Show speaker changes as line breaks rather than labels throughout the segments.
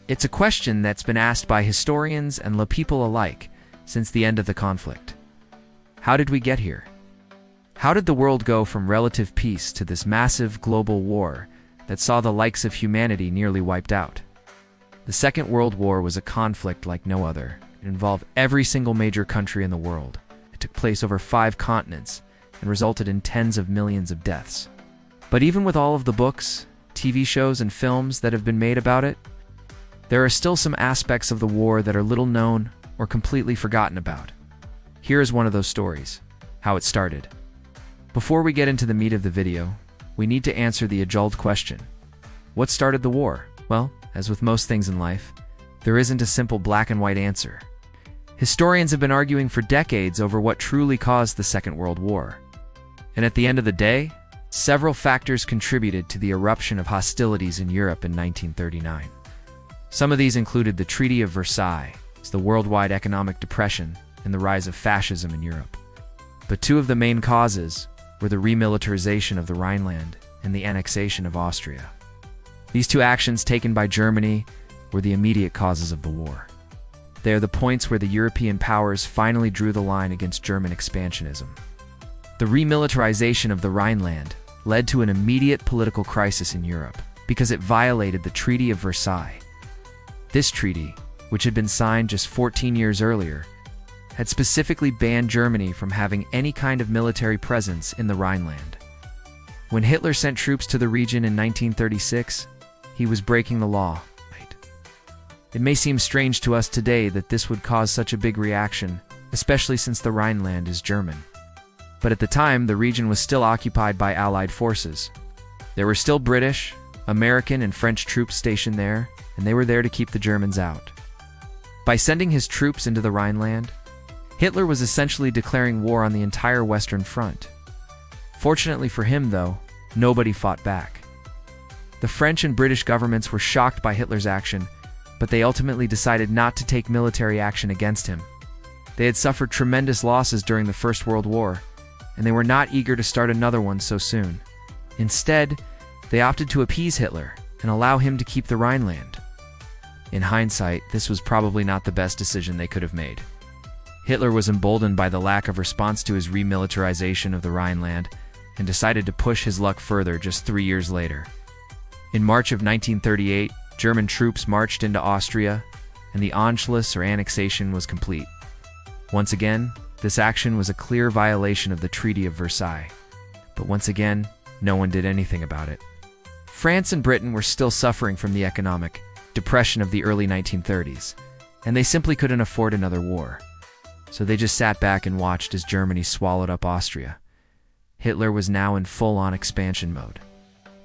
It's a question that's been asked by historians and lay people alike since the end of the conflict. How did we get here? How did the world go from relative peace to this massive global war that saw the likes of humanity nearly wiped out? The Second World War was a conflict like no other. It involved every single major country in the world. It took place over 5 continents and resulted in tens of millions of deaths. But even with all of the books, TV shows, and films that have been made about it, there are still some aspects of the war that are little known or completely forgotten about. Here is one of those stories, how it started. Before we get into the meat of the video, we need to answer the age-old question. What started the war? Well, as with most things in life, there isn't a simple black and white answer. Historians have been arguing for decades over what truly caused the Second World War. And at the end of the day, several factors contributed to the eruption of hostilities in Europe in 1939. Some of these included the Treaty of Versailles, the worldwide economic depression, and the rise of fascism in Europe. But 2 of the main causes were the remilitarization of the Rhineland and the annexation of Austria. These 2 actions taken by Germany were the immediate causes of the war. They are the points where the European powers finally drew the line against German expansionism. The remilitarization of the Rhineland led to an immediate political crisis in Europe because it violated the Treaty of Versailles. This treaty, which had been signed just 14 years earlier, had specifically banned Germany from having any kind of military presence in the Rhineland. When Hitler sent troops to the region in 1936, he was breaking the law. It may seem strange to us today that this would cause such a big reaction, especially since the Rhineland is German. But at the time, the region was still occupied by Allied forces. There were still British, American, and French troops stationed there, and they were there to keep the Germans out. By sending his troops into the Rhineland, Hitler was essentially declaring war on the entire Western Front. Fortunately for him, though, nobody fought back. The French and British governments were shocked by Hitler's action, but they ultimately decided not to take military action against him. They had suffered tremendous losses during the First World War, and they were not eager to start another one so soon. Instead, they opted to appease Hitler and allow him to keep the Rhineland. In hindsight, this was probably not the best decision they could have made. Hitler was emboldened by the lack of response to his remilitarization of the Rhineland and decided to push his luck further just 3 years later. In March of 1938, German troops marched into Austria, and the Anschluss or annexation was complete. Once again, this action was a clear violation of the Treaty of Versailles. But once again, no one did anything about it. France and Britain were still suffering from the economic depression of the early 1930s, and they simply couldn't afford another war. So they just sat back and watched as Germany swallowed up Austria. Hitler was now in full-on expansion mode.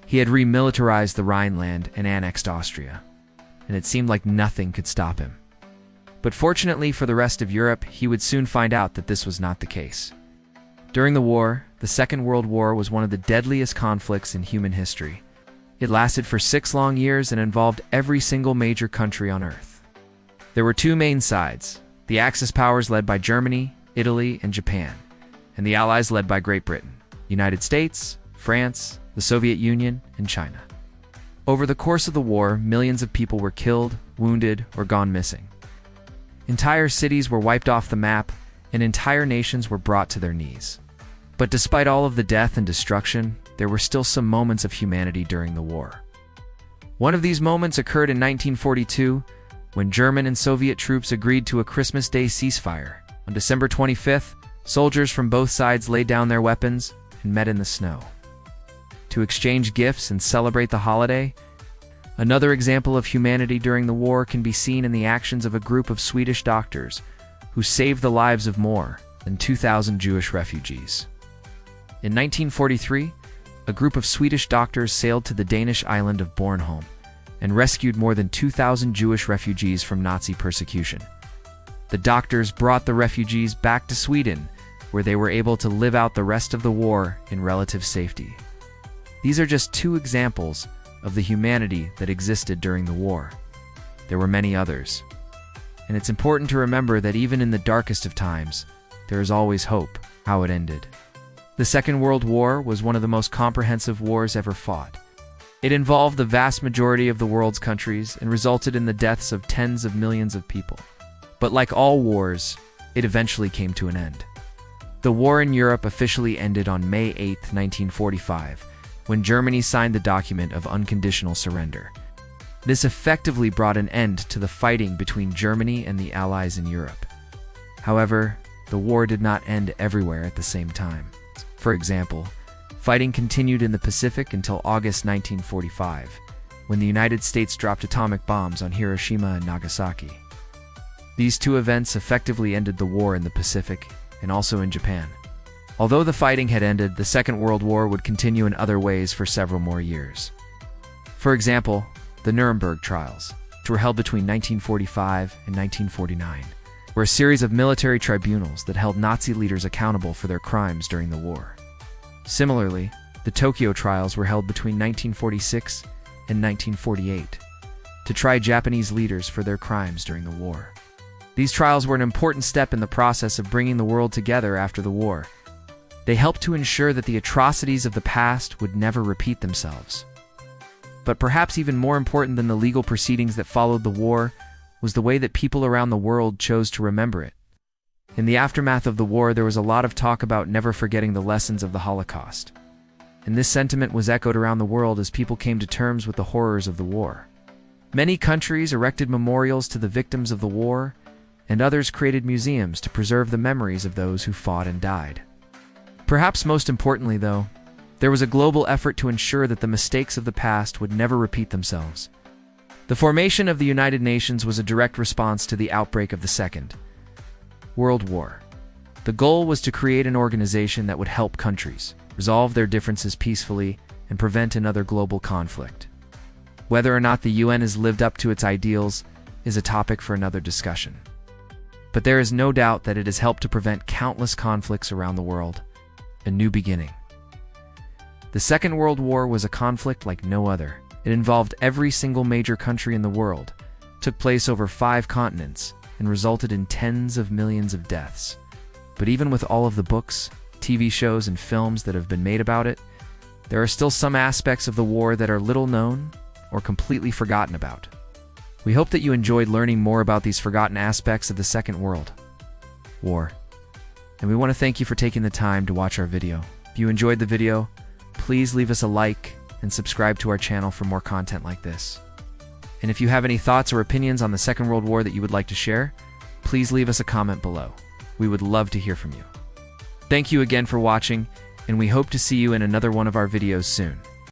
He had remilitarized the Rhineland and annexed Austria, and it seemed like nothing could stop him. But fortunately for the rest of Europe, he would soon find out that this was not the case. During the war, the Second World War was one of the deadliest conflicts in human history. It lasted for 6 long years and involved every single major country on Earth. There were 2 main sides, the Axis powers led by Germany, Italy, and Japan, and the Allies led by Great Britain, United States, France, the Soviet Union, and China. Over the course of the war, millions of people were killed, wounded, or gone missing. Entire cities were wiped off the map, and entire nations were brought to their knees. But despite all of the death and destruction, there were still some moments of humanity during the war. One of these moments occurred in 1942, when German and Soviet troops agreed to a Christmas Day ceasefire. On December 25th, soldiers from both sides laid down their weapons and met in the snow to exchange gifts and celebrate the holiday. Another example of humanity during the war can be seen in the actions of a group of Swedish doctors who saved the lives of more than 2,000 Jewish refugees. In 1943, a group of Swedish doctors sailed to the Danish island of Bornholm and rescued more than 2,000 Jewish refugees from Nazi persecution. The doctors brought the refugees back to Sweden, where they were able to live out the rest of the war in relative safety. These are just 2 examples of the humanity that existed during the war. There were many others. And it's important to remember that even in the darkest of times, there is always hope. How it ended. The Second World War was one of the most comprehensive wars ever fought. It involved the vast majority of the world's countries and resulted in the deaths of tens of millions of people. But like all wars, it eventually came to an end. The war in Europe officially ended on May 8, 1945, when Germany signed the document of unconditional surrender. This effectively brought an end to the fighting between Germany and the Allies in Europe. However, the war did not end everywhere at the same time. For example, fighting continued in the Pacific until August 1945, when the United States dropped atomic bombs on Hiroshima and Nagasaki. These two events effectively ended the war in the Pacific and also in Japan. Although the fighting had ended, the Second World War would continue in other ways for several more years. For example, the Nuremberg trials, which were held between 1945 and 1949, were a series of military tribunals that held Nazi leaders accountable for their crimes during the war. Similarly, the Tokyo trials were held between 1946 and 1948 to try Japanese leaders for their crimes during the war. These trials were an important step in the process of bringing the world together after the war. They helped to ensure that the atrocities of the past would never repeat themselves. But perhaps even more important than the legal proceedings that followed the war was the way that people around the world chose to remember it. In the aftermath of the war, there was a lot of talk about never forgetting the lessons of the Holocaust. And this sentiment was echoed around the world as people came to terms with the horrors of the war. Many countries erected memorials to the victims of the war, and others created museums to preserve the memories of those who fought and died. Perhaps most importantly, though, there was a global effort to ensure that the mistakes of the past would never repeat themselves. The formation of the United Nations was a direct response to the outbreak of the Second World War. The goal was to create an organization that would help countries resolve their differences peacefully and prevent another global conflict. Whether or not the UN has lived up to its ideals is a topic for another discussion. But there is no doubt that it has helped to prevent countless conflicts around the world. A new beginning. The Second World War was a conflict like no other. It involved every single major country in the world, took place over 5 continents, and resulted in tens of millions of deaths. But even with all of the books, TV shows, and films that have been made about it, there are still some aspects of the war that are little known or completely forgotten about. We hope that you enjoyed learning more about these forgotten aspects of the Second World War. And we want to thank you for taking the time to watch our video. If you enjoyed the video, please leave us a like and subscribe to our channel for more content like this. And if you have any thoughts or opinions on the Second World War that you would like to share, please leave us a comment below. We would love to hear from you. Thank you again for watching, and we hope to see you in another one of our videos soon.